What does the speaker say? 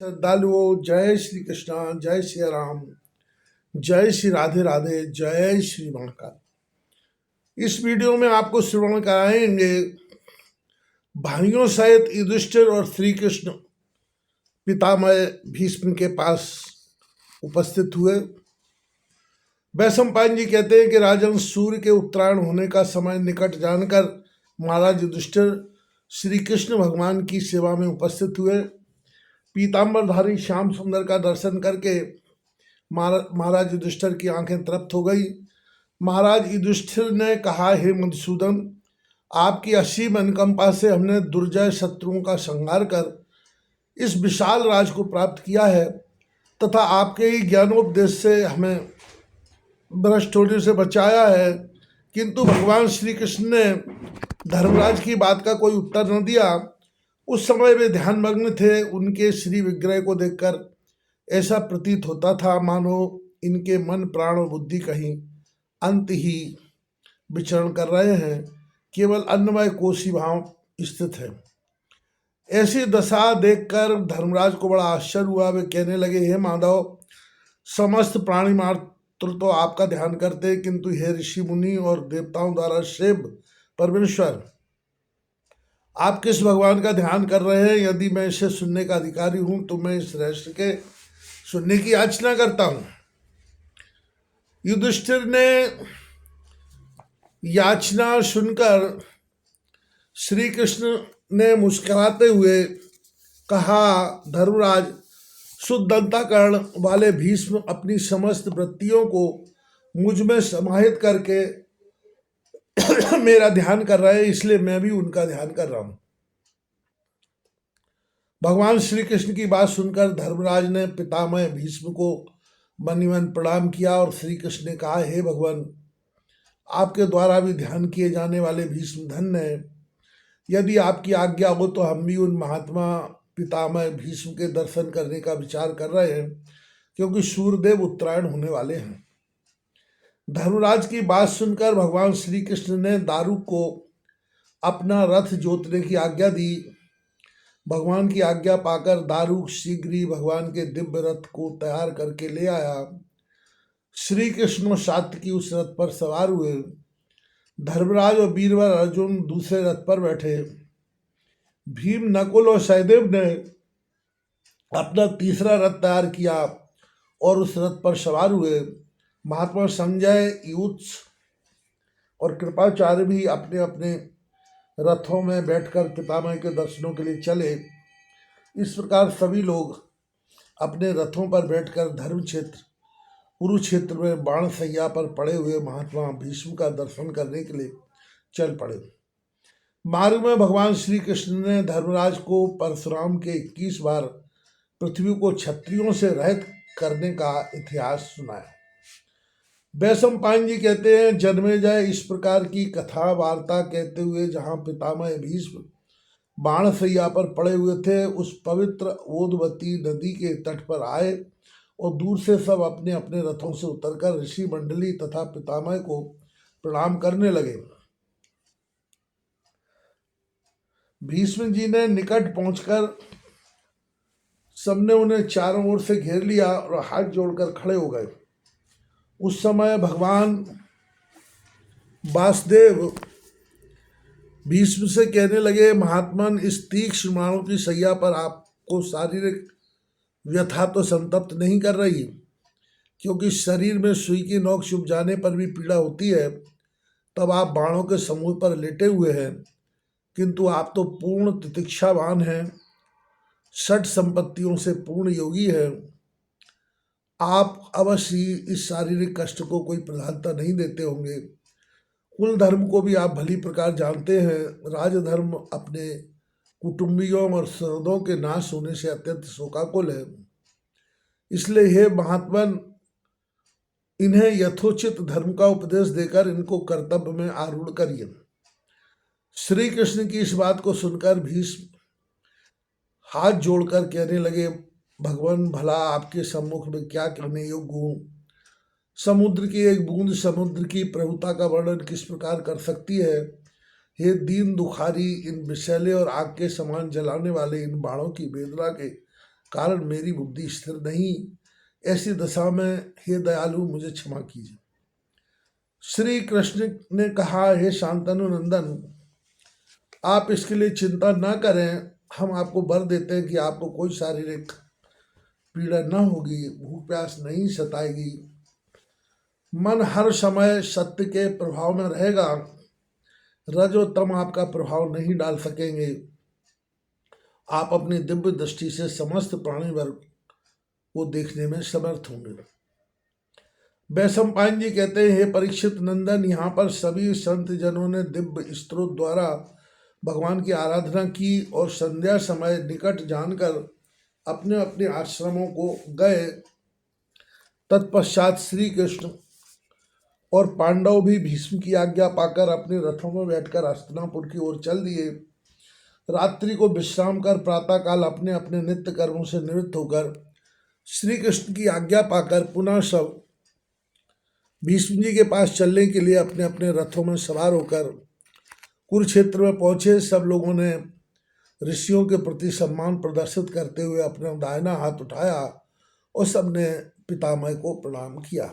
श्रद्धालुओं, जय श्री कृष्णा, जय श्री राम, जय श्री राधे राधे, जय श्री महाकाल। इस वीडियो में आपको श्रवण कराएंगे भाइयों सहित युधिष्ठिर और श्री कृष्ण पितामह भीष्म के पास उपस्थित हुए। वैशंपायन जी कहते हैं कि राजन, सूर्य के उत्तरायण होने का समय निकट जानकर महाराज युधिष्ठिर श्री कृष्ण भगवान की सेवा में उपस्थित हुए। पीताम्बरधारी श्याम सुंदर का दर्शन करके महाराज युधिष्ठिर की आंखें तृप्त हो गई। महाराज युधिष्ठिर ने कहा, हे मधुसूदन, आपकी असीम अनुकंपा से हमने दुर्जय शत्रुओं का संहार कर इस विशाल राज को प्राप्त किया है तथा आपके ही ज्ञानोपदेश से हमें भ्रष्ट होने से बचाया है। किंतु भगवान श्री कृष्ण ने धर्मराज की बात का कोई उत्तर न दिया। उस समय वे ध्यानमग्न थे। उनके श्री विग्रह को देखकर ऐसा प्रतीत होता था मानो इनके मन, प्राण और बुद्धि कहीं अंत ही विचरण कर रहे हैं, केवल अन्नमय कोशी भाव स्थित है। ऐसी दशा देखकर धर्मराज को बड़ा आश्चर्य हुआ। वे कहने लगे, हे माधव, समस्त प्राणी मात्र तो आपका ध्यान करते, किंतु हे ऋषि मुनि और देवताओं द्वारा सेव परमेश्वर, आप किस भगवान का ध्यान कर रहे हैं? यदि मैं इसे सुनने का अधिकारी हूं तो मैं इस रहस्य के सुनने की याचना करता हूं। युधिष्ठिर ने याचना सुनकर श्री कृष्ण ने मुस्कुराते हुए कहा, धर्मराज, शुद्ध अंतःकरण वाले भीष्म अपनी समस्त वृत्तियों को मुझ में समाहित करके मेरा ध्यान कर रहे हैं, इसलिए मैं भी उनका ध्यान कर रहा हूं। भगवान श्री कृष्ण की बात सुनकर धर्मराज ने पितामह भीष्म को मन प्रणाम किया और श्री कृष्ण ने कहा, हे भगवान, आपके द्वारा भी ध्यान किए जाने वाले भीष्म धन्य है। यदि आपकी आज्ञा हो तो हम भी उन महात्मा पितामह भीष्म के दर्शन करने का विचार कर रहे हैं, क्योंकि सूर्यदेव उत्तरायण होने वाले हैं। धर्मराज की बात सुनकर भगवान श्री कृष्ण ने दारुक को अपना रथ जोतने की आज्ञा दी। भगवान की आज्ञा पाकर दारुक शीघ्र ही भगवान के दिव्य रथ को तैयार करके ले आया। श्री कृष्ण और सात्यकी उस रथ पर सवार हुए। धर्मराज और वीरवर अर्जुन दूसरे रथ पर बैठे। भीम, नकुल और सहदेव ने अपना तीसरा रथ तैयार किया और उस रथ पर सवार हुए। महात्मा संजय, युत्स और कृपाचार्य भी अपने अपने रथों में बैठकर पितामह के दर्शनों के लिए चले। इस प्रकार सभी लोग अपने रथों पर बैठकर धर्म क्षेत्र कुरुक्षेत्र में बाण सैया पर पड़े हुए महात्मा भीष्म का दर्शन करने के लिए चल पड़े। मार्ग में भगवान श्री कृष्ण ने धर्मराज को परशुराम के 21 बार पृथ्वी को क्षत्रियों से रहित करने का इतिहास सुनाया। वैशंपायन जी कहते हैं, जन्मेजय इस प्रकार की कथा वार्ता कहते हुए जहाँ पितामह भीष्म बाणसैया पर पड़े हुए थे, उस पवित्र ओदवती नदी के तट पर आए और दूर से सब अपने अपने रथों से उतरकर ऋषि मंडली तथा पितामह को प्रणाम करने लगे। भीष्म जी ने निकट पहुंचकर सबने उन्हें चारों ओर से घेर लिया और हाथ जोड़कर खड़े हो गए। उस समय भगवान वासुदेव भीष्म से कहने लगे, महात्मन, इस तीक्ष्ण बाणों की सैया पर आपको शारीरिक व्यथा तो संतप्त नहीं कर रही, क्योंकि शरीर में सुई की नोक चुभ जाने पर भी पीड़ा होती है। तब आप बाणों के समूह पर लेटे हुए हैं, किंतु आप तो पूर्ण तितिक्षावान हैं, षट संपत्तियों से पूर्ण योगी हैं। आप अवश्य इस शारीरिक कष्ट को कोई प्रधानता नहीं देते होंगे। कुल धर्म को भी आप भली प्रकार जानते हैं। राजधर्म अपने कुटुंबियों और सरदों के नाश होने से अत्यंत शोकाकुल है। इसलिए हे महात्मन, इन्हें यथोचित धर्म का उपदेश देकर इनको कर्तव्य में आरूढ़ करिए। श्री कृष्ण की इस बात को सुनकर भीष्म हाथ जोड़कर कहने लगे, भगवान, भला आपके सम्मुख में क्या कहने योग्य हूँ। समुद्र की एक बूंद समुद्र की प्रभुता का वर्णन किस प्रकार कर सकती है। हे दीन दुखारी, इन विषैले और आग के समान जलाने वाले इन बाणों की वेदना के कारण मेरी बुद्धि स्थिर नहीं। ऐसी दशा में हे दयालु मुझे क्षमा कीजिए। श्री कृष्ण ने कहा, हे शांतनु नंदन, आप इसके लिए चिंता न करें। हम आपको वर देते हैं कि आपको कोई शारीरिक पीड़ा न होगी, भूख प्यास नहीं सताएगी, मन हर समय सत्य के प्रभाव में रहेगा, रजोतम आपका प्रभाव नहीं डाल सकेंगे। आप अपनी दिव्य दृष्टि से समस्त प्राणी वर्ग को देखने में समर्थ होंगे। वैशंपायन जी कहते हैं, हे परीक्षित नंदन, यहाँ पर सभी संत जनों ने दिव्य स्त्रोत द्वारा भगवान की आराधना की और संध्या समय निकट जानकर अपने अपने आश्रमों को गए। तत्पश्चात श्री कृष्ण और पांडव भी भीष्म की आज्ञा पाकर अपने रथों में बैठकर हस्तिनापुर की ओर चल दिए। रात्रि को विश्राम कर प्रातःकाल अपने अपने नित्य कर्मों से निवृत्त होकर श्री कृष्ण की आज्ञा पाकर पुनः सब भीष्म जी के पास चलने के लिए अपने अपने रथों में सवार होकर कुरुक्षेत्र में पहुंचे। सब लोगों ने ऋषियों के प्रति सम्मान प्रदर्शित करते हुए अपना दाहिना हाथ उठाया और सबने पितामह को प्रणाम किया।